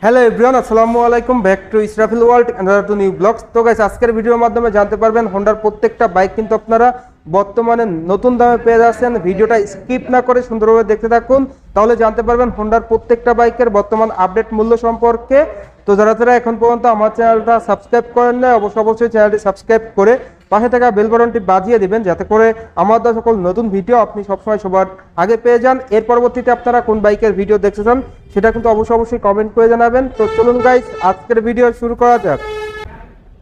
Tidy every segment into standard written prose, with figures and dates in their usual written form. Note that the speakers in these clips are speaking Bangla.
হ্যালো এভরিওয়ান, আসসালামু আলাইকুম। Back to Israfil world and to new blogs. তো গাইস, আজকের ভিডিওর মাধ্যমে জানতে পারবেন হোন্ডার প্রত্যেকটা বাইক কিন্তু আপনারা বর্তমানে নতুন দামে পেয়ে যাচ্ছেন। ভিডিওটা স্কিপ না করে সুন্দরভাবে দেখতে থাকুন, তাহলে জানতে পারবেন হোন্ডার প্রত্যেকটা বাইকের বর্তমান আপডেট মূল্য সম্পর্কে। তো যারা যারা এখন পর্যন্ত আমার চ্যানেলটা সাবস্ক্রাইব করেন না, অবশ্যই চ্যানেলটি সাবস্ক্রাইব করে পাশে থাকা বেল বাটনটি বাজিয়ে দিবেন, যাতে করে আমার দেওয়া সকল নতুন ভিডিও আপনি সবসময় সবার আগে পেয়ে যান। এর পরবর্তীতে আপনারা কোন বাইকের ভিডিও দেখতে চান সেটা কিন্তু অবশ্যই কমেন্ট করে জানাবেন। তো চলুন গাইস, আজকের ভিডিও শুরু করা যাক।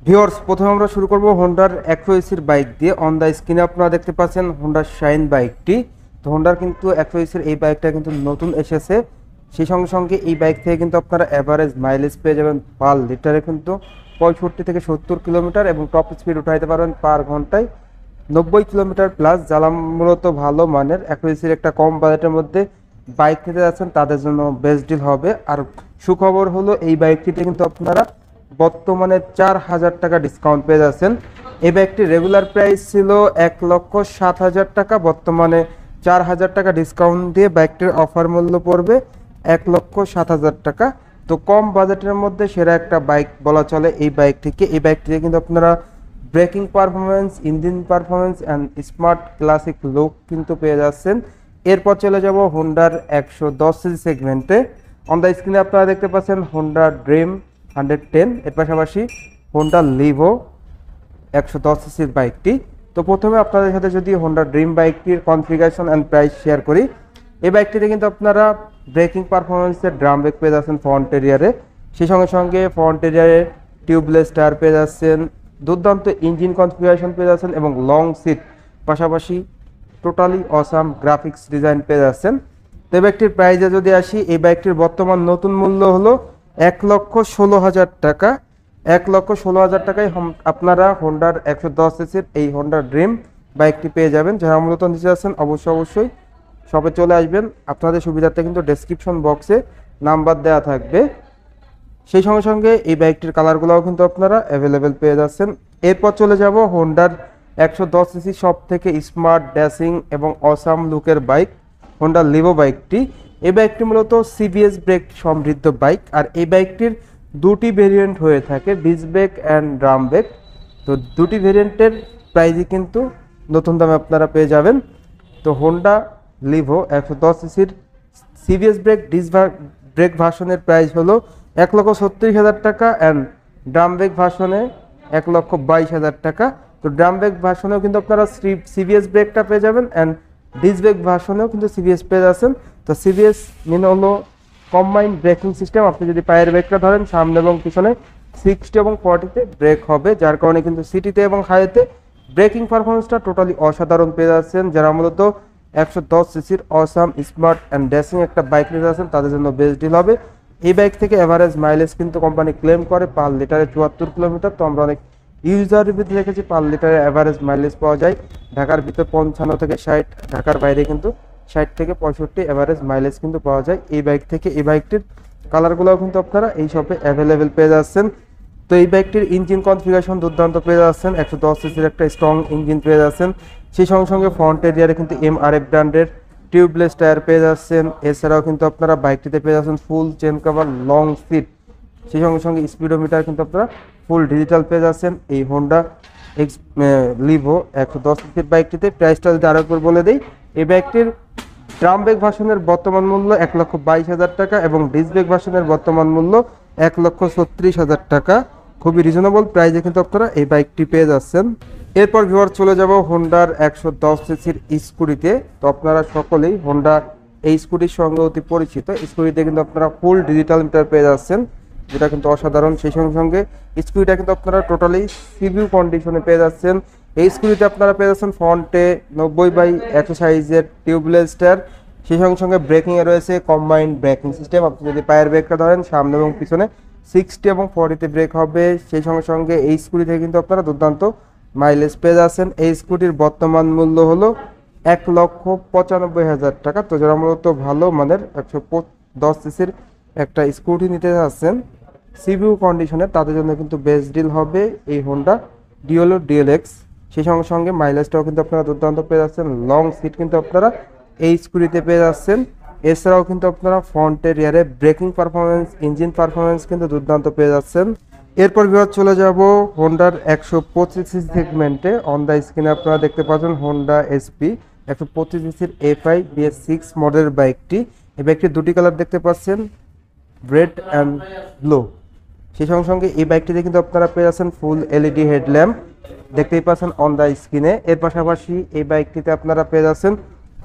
ভিউয়ার্স, প্রথমে আমরা শুরু করব হোন্ডার 120 বাইক দিয়ে। অন দ্য স্ক্রিনে আপনারা দেখতে পাচ্ছেন হোন্ডার শাইন বাইকটি। তো হোন্ডার কিন্তু 120 এই বাইকটা কিন্তু নতুন এসেছে। সেই সঙ্গে সঙ্গে এই বাইক থেকে কিন্তু আপনারা অ্যাভারেজ মাইলেজ পেয়ে যাবেন পার লিটারে কিন্তু 65 থেকে 70 কিলোমিটার, এবং টপ স্পিড উঠাইতে পারবেন পার ঘন্টায় 90 কিলোমিটার প্লাস। জ্বালা মূলত ভালো মানের 120 একটা কম বাজেটের মধ্যে বাইক নিতে যাচ্ছেন তাদের জন্য বেস্ট ডিল হবে। আর সুখবর হলো এই বাইকটিতে কিন্তু আপনারা বর্তমানে 4000 টাকা ডিসকাউন্ট পেয়ে যাচ্ছেন। এই বাইকটির রেগুলার প্রাইস ছিল 1,07,000 টাকা, বর্তমানে 4000 টাকা ডিসকাউন্ট দিয়ে বাইকটির অফার মূল্য পড়বে 1,07,000 টাকা। তো কম বাজেটের মধ্যে সেরা একটা বাইক বলা চলে এই বাইকটিকে। এই বাইকটিতে কিন্তু আপনারা breaking performance, engine performance and smart classic look কিন্তু পেয়ে যাচ্ছেন। এরপর চলে যাব হোন্ডার 110 সিসি সেগমেন্টে। অন দ্য স্ক্রিনে আপনারা দেখতে পাচ্ছেন হোন্ডা ড্রিম 110, এর পাশাপাশি হোন্ডা লিভো 110 সিসির বাইকটি। তো প্রথমে আপনাদের সাথে যদি হোন্ডা ড্রিম বাইকটির কনফিগারেশন অ্যান্ড প্রাইস শেয়ার করি। এই বাইকটিতে কিন্তু আপনারা ব্রেকিং পারফরমেন্সের ড্রাম ব্রেক পেয়ে যাচ্ছেন ফ্রন্ট এরিয়ারে, সেই সঙ্গে সঙ্গে ফ্রন্ট এরিয়ারে টিউবলেস টায়ার পেয়ে যাচ্ছেন, দুর্দান্ত ইঞ্জিন কনফিগারেশন পেয়ে যাচ্ছেন এবং লং সিট, পাশাপাশি টোটালি অসাম গ্রাফিক্স ডিজাইন পেয়ে যাচ্ছেন। তো এই বাইকটির প্রাইসে যদি আসি, এই বাইকটির বর্তমান নতুন মূল্য হলো 1,16,000 টাকা। 1,16,000 টাকায় আপনারা হোন্ডার 110 সিসির এই হোন্ডা ড্রিম বাইকটি পেয়ে যাবেন। যারা মূলত নিতে যাচ্ছেন অবশ্যই শপে চলে আসবেন। আপনাদের সুবিধার্থে কিন্তু ডেসক্রিপশন বক্সে নাম্বার দেওয়া থাকবে। সেই সঙ্গে সঙ্গে এই বাইকটির কালারগুলোও কিন্তু আপনারা অ্যাভেলেবেল পেয়ে যাচ্ছেন। এরপর চলে যাব হোন্ডার 110 সিসি সব থেকে স্মার্ট, ড্যাশিং এবং অসাম লুকের বাইক হোন্ডা লিভো বাইকটি। এই বাইকটি মূলত সিবিএস ব্রেক সমৃদ্ধ বাইক, আর এই বাইকটির দুটি ভেরিয়েন্ট হয়ে থাকে, disc brake and drum brake. তো দুটি ভেরিয়েন্টের প্রাইজই কিন্তু নতুন দামে আপনারা পেয়ে যাবেন। তো হোন্ডা লিভো 110 সিসির সিবিএস ব্রেক ডিস্ক ব্রেক ভার্সনের প্রাইস হলো 1,36,000 টাকা, অ্যান্ড ড্রাম ব্রেক ভার্সনে 1,22,000 টাকা। তো ড্রাম ব্রেক ভার্সনেও কিন্তু আপনারা সিবিএস ব্রেকটা পেয়ে যাবেন, অ্যান্ড ডিস্ক ব্রেক ভার্সনেও কিন্তু সিবিএস পেয়ে যাচ্ছেন। তো সিবিএস মানে হলো কম্বাইন্ড ব্রেকিং সিস্টেম। আপনি যদি পায়ের ব্রেকটা ধরেন, সামনে এবং পিছনে 60 এবং 40-তে ব্রেক হবে, যার কারণে কিন্তু সিটিতে এবং হাইওয়েতে ব্রেকিং পারফরমেন্সটা টোটালি অসাধারণ পেয়ে যাচ্ছেন। যারা মূলত 110 সিসির অসাম স্মার্ট অ্যান্ড ড্যাশিং একটা বাইক নিতে যাচ্ছেন তাদের জন্য বেস্ট ডিল হবে। এই বাইক থেকে এভারেজ মাইলেজ কিন্তু কোম্পানি ক্লেম করে পার লিটারে 74 কিলোমিটার। তো আমরা অনেক ইউজার রিভিউ দেখেছি পার লিটারে এভারেজ মাইলেজ পাওয়া যায় ঢাকার ভিতর 55 থেকে 60, ঢাকার বাইরে কিন্তু 60 থেকে 65 এভারেজ মাইলেজ কিন্তু পাওয়া যায় এই বাইক থেকে। এই বাইকটির কালারগুলোও কিন্তু আপনারা এই শপে অ্যাভেলেবেল পেয়ে যাচ্ছেন। তো এই বাইকটির ইঞ্জিন কনফিগারেশন দুর্দান্ত পেয়ে যাচ্ছেন, 110 সিসির একটা স্ট্রং ইঞ্জিন পেয়ে যাচ্ছেন। সেই সঙ্গে সঙ্গে ফ্রন্ট এরিয়ারে কিন্তু MRF ব্র্যান্ডের টিউবলেস টায়ার পেয়ে যাচ্ছেন। এছাড়াও কিন্তু আপনারা বাইকটিতে পেয়ে যাচ্ছেন full chain cover, long seat, সেই সঙ্গে সঙ্গে স্পিডোমিটার কিন্তু আপনারা ফুল ডিজিটাল পেয়ে যাচ্ছেন এই হোন্ডা লিভো 110 সিসির বাইকটিতে। প্রাইসটা যদি আরো একবার বলে দেই, এই বাইকটির ড্রাম ব্রেক ভার্সনের বর্তমান মূল্য 1,22,000 টাকা, এবং ডিস্ক ব্রেক ভার্সনের বর্তমান মূল্য 1,36,000 টাকা। খুবই রিজনেবল প্রাইসে কিন্তু আপনারা এই বাইকটি পেয়ে যাচ্ছেন। এরপর ভিউয়ার চলে যাব হোন্ডার 110 সিসির স্কুটিতে। তো আপনারা সকলেই হোন্ডা এই স্কুটির সঙ্গে অতি পরিচিত। স্কুটিতে কিন্তু আপনারা ফুল ডিজিটাল মিটার পেয়ে যাচ্ছেন, যেটা কিন্তু অসাধারণ। সেই সঙ্গে সঙ্গে স্কুটিটা কিন্তু আপনারা টোটালি সিভিউ কন্ডিশনে পেয়ে যাচ্ছেন। এই স্কুটিতে আপনারা পেয়ে যাচ্ছেন ফ্রন্টে 90/100 সাইজের টিউবলেস টায়ার, সেই সঙ্গে সঙ্গে ব্রেকিংয়ে রয়েছে কম্বাইন্ড ব্রেকিং সিস্টেম। আপনি যদি পায়ের ব্রেকটা ধরেন, সামনে এবং পিছনে 60 এবং 40-তে ব্রেক হবে। সেই সঙ্গে সঙ্গে এই স্কুটি থেকে কিন্তু আপনারা দুর্দান্ত মাইলেজ পেয়ে যাচ্ছেন। এই স্কুটির বর্তমান মূল্য হলো 1,95,000 টাকা। তো যারা মূলত ভালো মানের 110 সিসির একটা স্কুটি নিতে যাচ্ছেন সিভিউ কন্ডিশনে, তাদের জন্য কিন্তু বেস্ট ডিল হবে এই হোন্ডা ডিওলো ডিএলএক্স। সেই সঙ্গে সঙ্গে মাইলেজটাও কিন্তু আপনারা দুর্দান্ত পেয়ে যাচ্ছেন। লং সিট কিন্তু আপনারা এই স্কুটিতে পেয়ে যাচ্ছেন। এছাড়াও কিন্তু আপনারা ফ্রন্টে রিয়ারে ব্রেকিং পারফরমেন্স, ইঞ্জিন পারফরমেন্স কিন্তু দুর্দান্ত পেয়ে যাচ্ছেন। এরপর বিভাগ চলে যাব হোন্ডার 125 সেগমেন্টে। অন দ্য স্ক্রিনে আপনারা দেখতে পাচ্ছেন হোন্ডা এসপি 125 সিসির এফআই BS6 মডেলের বাইকটি। এই বাইকটির দুটি কালার দেখতে পাচ্ছেন, রেড অ্যান্ড ব্লু। সেই সঙ্গে সঙ্গে এই বাইকটিতে কিন্তু আপনারা পেয়ে যাচ্ছেন ফুল LED হেডল্যাম্প, দেখতেই পাচ্ছেন অন দ্য স্ক্রিনে। এর পাশাপাশি এই বাইকটিতে আপনারা পেয়ে যাচ্ছেন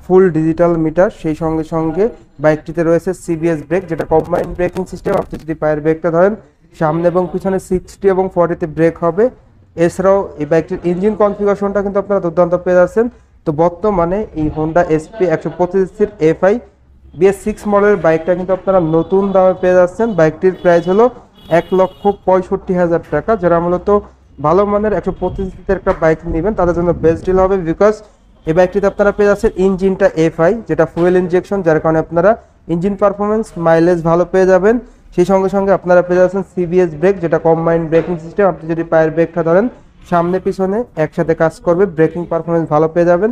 ফুল ডিজিটাল মিটার। সেই সঙ্গে সঙ্গে বাইকটিতে রয়েছে CBS ব্রেক, যেটা কম্বাইন্ড ব্রেকিং সিস্টেম। আপনি যদি পায়ের ব্রেকটা ধরেন, সামনে এবং পিছনে 60 এবং 40-তে ব্রেক হবে। এছাড়াও এই বাইকটির ইঞ্জিন কনফিগারেশনটা কিন্তু আপনারা দুর্দান্ত পেয়ে যাচ্ছেন। তো বর্তমানে এই হোন্ডা এসপি 125 সিসির এফআই BS6 মডেলের বাইকটা কিন্তু আপনারা নতুন দামে পেয়ে যাচ্ছেন। বাইকটির প্রাইস হলো 1,65,000 টাকা। যারা মূলত ভালো মানের 125 সিসির একটা বাইক নেবেন তাদের জন্য বেস্ট ডিল হবে, বিকজ এই বাইকটিতে আপনারা পেয়ে যাচ্ছেন ইঞ্জিনটা এফআই, যেটা ফুয়েল ইনজেকশন, যার কারণে আপনারা ইঞ্জিন পারফরমেন্স, মাইলেজ ভালো পেয়ে যাবেন। সেই সঙ্গে সঙ্গে আপনারা পেয়ে যাচ্ছেন CBS ব্রেক, যেটা কম্বাইন্ড ব্রেকিং সিস্টেম। আপনি যদি পায়ের ব্রেকটা ধরেন, সামনে পিছনে একসাথে কাজ করবে, ব্রেকিং পারফরমেন্স ভালো পেয়ে যাবেন।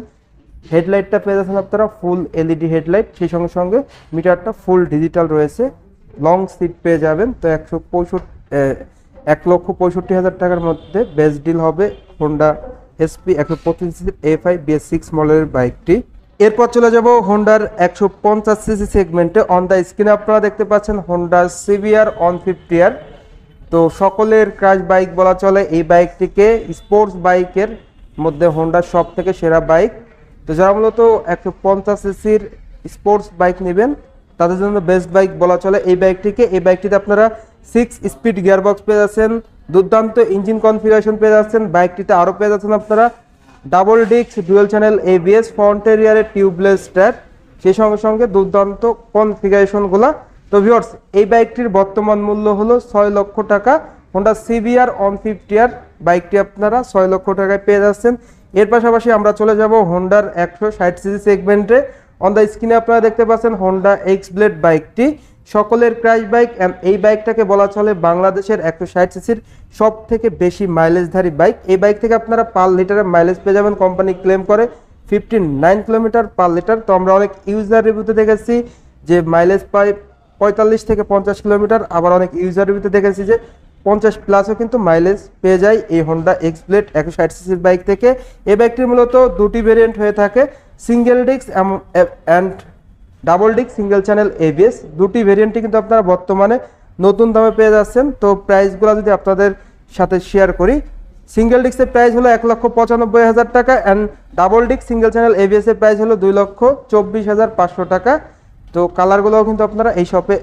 হেডলাইটটা পেয়ে যাচ্ছেন আপনারা ফুল LED হেডলাইট। সেই সঙ্গে সঙ্গে মিটারটা ফুল ডিজিটাল রয়েছে। লং সিট পেয়ে যাবেন। তো 1,65,000 টাকার মধ্যে বেস্ট ডিল হবে হোন্ডা এসপি 125 সিসির এফআই BS6 মডেলের বাইকটি। এরপর চলে যাব হোন্ডার 150 সিসি সেগমেন্টে। অন দ্য স্ক্রিনে আপনারা দেখতে পাচ্ছেন হোন্ডা CBR 150R। তো সকলের ক্রাশ বাইক বলা চলে এই বাইকটিকে। স্পোর্টস বাইকের মধ্যে হোন্ডার সব থেকে সেরা বাইক। তো যারা মূলত 150 সিসির স্পোর্টস বাইক নেবেন তাদের জন্য বেস্ট বাইক বলা চলে এই বাইকটিকে। এই বাইকটিতে আপনারা 6 স্পিড গিয়ারবক্স পেয়ে যাচ্ছেন, দুর্দান্ত ইঞ্জিন কনফিগারেশন পেয়ে যাচ্ছেন। বাইকটিতে আরও পেয়ে যাচ্ছেন আপনারা double disc dual channel ABS, ফ্রন্টের রিয়ারে টিউবলেস টায়ার, সেই সঙ্গে সঙ্গে দুর্দান্ত কনফিগারেশনগুলা। তো ভিউয়ার্স, এই বাইকটির বর্তমান মূল্য হলো 6 লক্ষ টাকা। হোন্ডা CBR 150R বাইকটি আপনারা 6 লক্ষ টাকায় পেয়ে যাচ্ছেন। এর পাশাপাশি আমরা চলে যাব হোন্ডার 160 সিসি সেগমেন্টে। অন দ্য স্ক্রিনে আপনারা দেখতে পাচ্ছেন হোন্ডা X-Blade বাইকটি, সকলের ক্রাশ বাইক। এই বাইকটাকে বলা চলে বাংলাদেশের 160 সিসির সব থেকে বেশি মাইলেজধারী বাইক। এই বাইক থেকে আপনারা পার লিটারের মাইলেজ পেয়ে যাবেন, কোম্পানি ক্লেম করে 59 কিলোমিটার পার লিটার। তো আমরা অনেক ইউজার রিভিউতে দেখেছি যে মাইলেজ পায় 45 থেকে 50 কিলোমিটার, আবার অনেক ইউজার রিভিউতে দেখেছি যে 50+ কিন্তু মাইলেজ পেয়ে যায় এই হোন্ডা X-Blade 160 সিসির বাইক থেকে। এই বাইকটির মূলত দুটি ভেরিয়েন্ট হয়ে থাকে, single disc and double disc single channel ABS। দুটি ভেরিয়েন্টই কিন্তু আপনারা বর্তমানে নতুন দামে পেয়ে যাচ্ছেন। তো প্রাইসগুলো যদি আপনাদের সাথে শেয়ার করি, সিঙ্গেল ডিস্কের প্রাইস হলো 1,95,000 টাকা and double disc single channel ABS এর প্রাইস হলো 2,24,500 টাকা। তো কালারগুলোও কিন্তু আপনারা এই শপে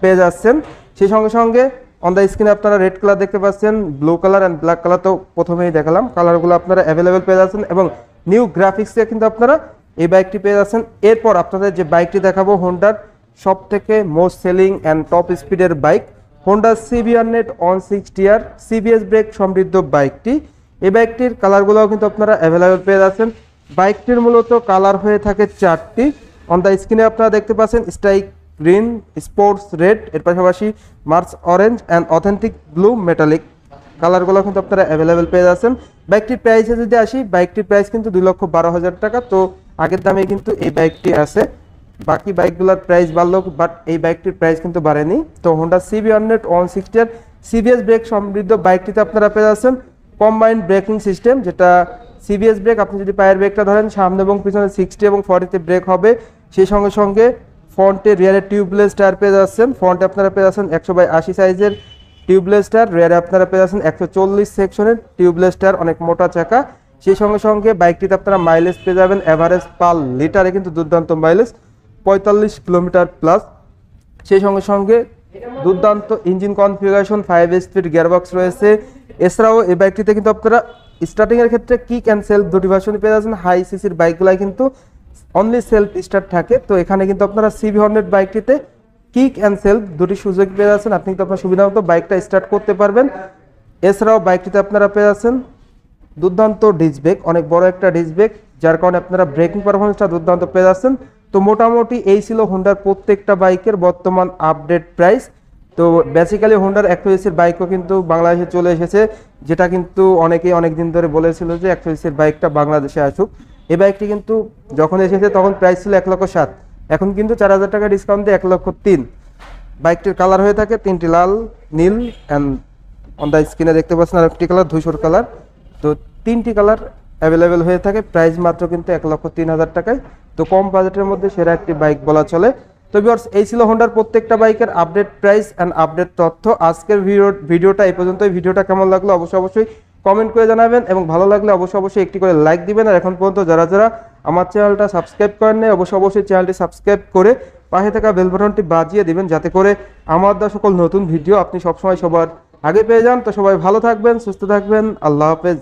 পেয়ে যাচ্ছেন। সেই সঙ্গে সঙ্গে অন দ্য স্ক্রিনে আপনারা রেড কালার দেখতে পাচ্ছেন, blue colour and black colour তো প্রথমেই দেখালাম। কালারগুলো আপনারা অ্যাভেলেবেল পেয়ে যাচ্ছেন এবং নিউ গ্রাফিক্সে কিন্তু আপনারা এই বাইকটি পেয়ে যাচ্ছেন। এরপর আপনাদের যে বাইকটি দেখাবো হোন্ডার সব থেকে মোস্ট সেলিং অ্যান্ড টপ স্পিডের bike, Honda CBR Net 160R CBS brake সমৃদ্ধ বাইকটি। এই বাইকটির কালারগুলোও কিন্তু আপনারা অ্যাভেলেবেল পেয়ে যাচ্ছেন। বাইকটির মূলত কালার হয়ে থাকে 4টি। অন দ্য স্ক্রিনে আপনারা দেখতে পাচ্ছেন স্ট্রাইক গ্রিন, স্পোর্টস রেড, এর পাশাপাশি mars orange and authentic blue metallic. কালারগুলো কিন্তু আপনারা অ্যাভেলেবেল পেয়ে যাচ্ছেন। বাইকটির প্রাইসে যদি আসি, বাইকটির প্রাইস কিন্তু 2,12,000 টাকা। তো আগের দামে কিন্তু এই বাইকটি আছে, বাকি বাইকগুলোর প্রাইস বাড়লো, বাট এই বাইকটির প্রাইস কিন্তু বাড়েনি। তো Honda CBR Net 160R CBS brake সমৃদ্ধ বাইকটিতে আপনারা পেয়ে যাচ্ছেন কম্বাইন্ড ব্রেকিং সিস্টেম, যেটা CBS ব্রেক। আপনি যদি পায়ের ব্রেকটা ধরেন, সামনে এবং পিছনে 60 এবং 40-তে ব্রেক হবে। সেই সঙ্গে সঙ্গে ফ্রন্টে রিয়ারে টিউবলেস টায়ার পেয়ে যাচ্ছেন। ফ্রন্টে আপনারা পেয়ে যাচ্ছেন 100/80 সাইজের টিউবলেস টায়ার, রিয়ারে আপনারা পেয়ে যাচ্ছেন 140 সেকশনের টিউবলেস টায়ার, অনেক মোটা চাকা। সেই সঙ্গে সঙ্গে বাইকটিতে আপনারা মাইলেজ পেয়ে যাবেন এভারেজ পার লিটারে কিন্তু দুর্দান্ত মাইলেজ 45 কিলোমিটার প্লাস। সেই সঙ্গে সঙ্গে দুর্দান্ত ইঞ্জিন কনফিগারেশন, 5 স্পিড গিয়ারবক্স রয়েছে। এছাড়াও এই বাইকটিতে কিন্তু আপনারা স্টার্টিংয়ের ক্ষেত্রে কিক অ্যান্ড সেলফ দুটি ভার্সন পেয়ে যাচ্ছেন। হাই সিসির বাইকগুলাই কিন্তু অনলি সেলফ স্টার্ট থাকে। তো এখানে কিন্তু আপনারা CB100 বাইকটিতে কিক অ্যান্ড সেলফ দুটি সুযোগ পেয়ে যাচ্ছেন। আপনি কিন্তু আপনার সুবিধা মতো বাইকটা স্টার্ট করতে পারবেন। এছাড়াও বাইকটিতে আপনারা পেয়ে যাচ্ছেন দুর্দান্ত ডিস্ক ব্রেক, অনেক বড় একটা ডিস্ক ব্রেক, যার কারণে আপনারা ব্রেকিং পারফরমেন্সটা দুর্দান্ত পেয়ে যাচ্ছেন। তো মোটামুটি এই ছিল হোন্ডার প্রত্যেকটা বাইকের বর্তমান আপডেট প্রাইস। তো বেসিক্যালি হোন্ডার 120 বাইকও কিন্তু বাংলাদেশে চলে এসেছে, যেটা কিন্তু অনেকেই অনেক দিন ধরে বলেছিল যে 120 বাইকটা বাংলাদেশে আসুক। এই বাইকটি কিন্তু যখন এসেছে তখন প্রাইস ছিল 1,07,000, এখন কিন্তু 4000 টাকা ডিসকাউন্ট দিয়ে 1,03,000। বাইকটির কালার হয়ে থাকে 3টি লাল, নীল অ্যান্ড অন দ্য স্ক্রিনে দেখতে পাচ্ছেন আরেকটি কালার ধূসর কালার। তো 3টি কালার অ্যাভেলেবেল হয়ে থাকে, প্রাইস মাত্র কিন্তু 1,03,000 টাকায়। তো কম বাজেটের মধ্যে সেরা একটি বাইক বলা চলে। তো ভিউয়ার্স, এই ছিল হোন্ডার প্রত্যেকটা বাইকের আপডেট প্রাইস অ্যান্ড আপডেট তথ্য। আজকের ভিডিওটা এই পর্যন্তই। ভিডিওটা কেমন লাগলো অবশ্যই কমেন্ট করে জানাবেন এবং ভালো লাগলে অবশ্যই একটি করে লাইক দিবেন। আর এখন পর্যন্ত যারা আমার চ্যানেলটা সাবস্ক্রাইব করেন নাই অবশ্যই চ্যানেলটি সাবস্ক্রাইব করে পাশে থাকা বেল বাটনটি বাজিয়ে দিবেন, যাতে করে আমার দেওয়া সকল নতুন ভিডিও আপনি সবসময় সবার আগে পেয়ে যান। তো সবাই ভালো থাকবেন, সুস্থ থাকবেন, আল্লাহ হাফেজ।